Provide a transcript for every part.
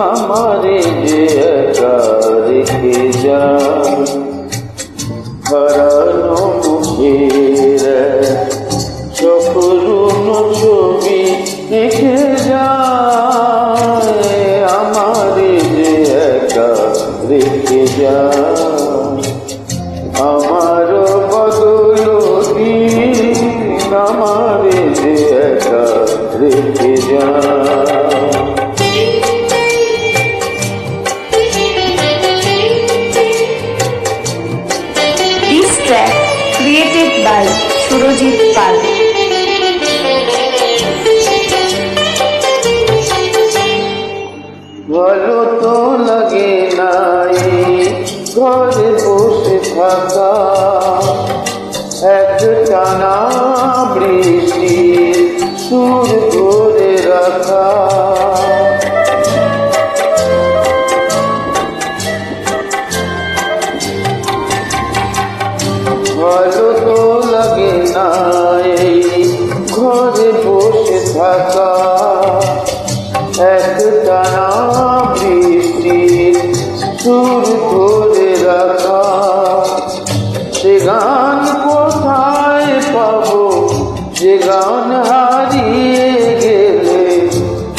আমারে যে একা রেখে যায়, হারানো মুখের সপরুণ ছবি রেখে যায়, আমারে যে একা রেখে যায়। আমার বদল দিন আমারে যে একা রেখে যায়। Created by Surojit Pal. ভালো তো লাগে নাই ঘরে বসে থাকা, এক টানা বৃষ্টির সুর ধরে রাখা। ভালো তো লাগে না এই ঘরে বসে থাকা, এক টানা বৃষ্টির সুর ধরে রাখা। সে গান কোথায় পাবো যে গান হারিয়ে গেলে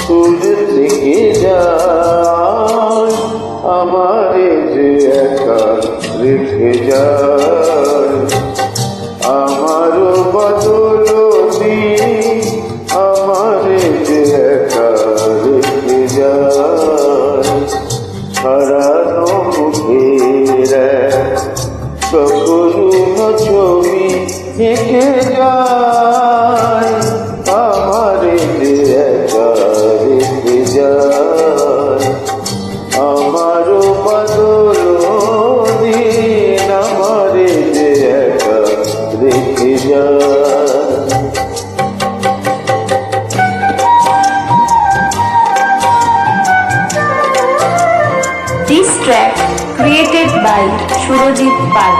সুর থেকে যায়, আমারে যে একা রেখে যায়। আমারও বদল দিন আমারে যে একা রেখে যায়, হারানো মুখের সপরুণ ছবি এঁকে যায়, আমারে যে একা রেখে যায়। আমারও বদল দিন আমারে যে একা রেখে যায়। This track created by Surojit Pal.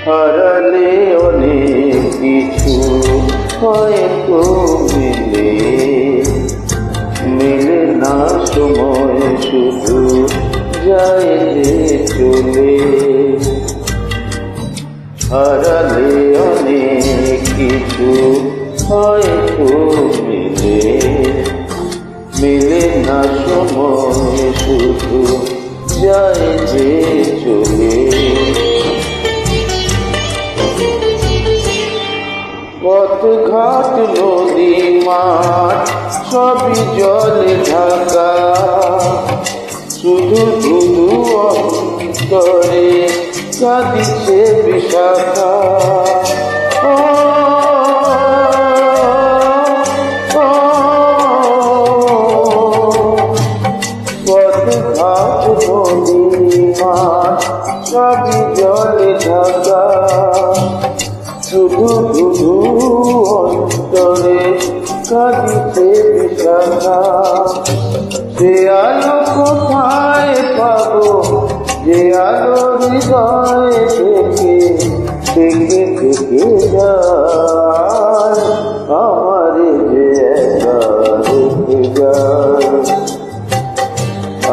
হারালে অনেক কিছু হয়তো মিলে, মিলে না সময় শুধু যায় যে চলে। হারালে অনেক কিছু হয়তো মিলে, মিলে না সময় শুধু যায় যে চলে। পথ ঘাট নদী মাঠ সবই জলে ঢাকা, শুধু শুধু অন্তরে কাঁদিছে বিশাখা। পথ ঘাট নদী মাঠ সবই জলে ঢাকা, শুধু শুধু অন্তরে কাঁদিছে বিশাখা। সে আলো কোথায় পাবো যে আলো হৃদয় থেকে থেকে থেকে যায়, আমারে যে একা রেখে যায়।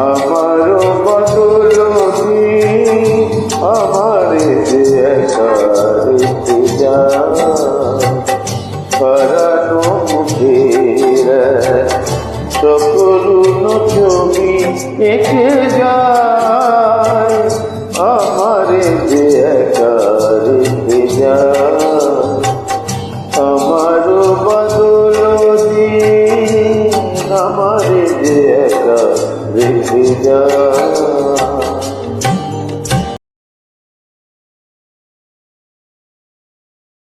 আমারও বদল দিন আমারে যে একা রেখে যায়, হারানো মুখের সপরুণ ছবি এঁকে যায়, আমারে যে একা রেখে যায়। আমারও বদল দিন আমারে যে একা রেখে যায়।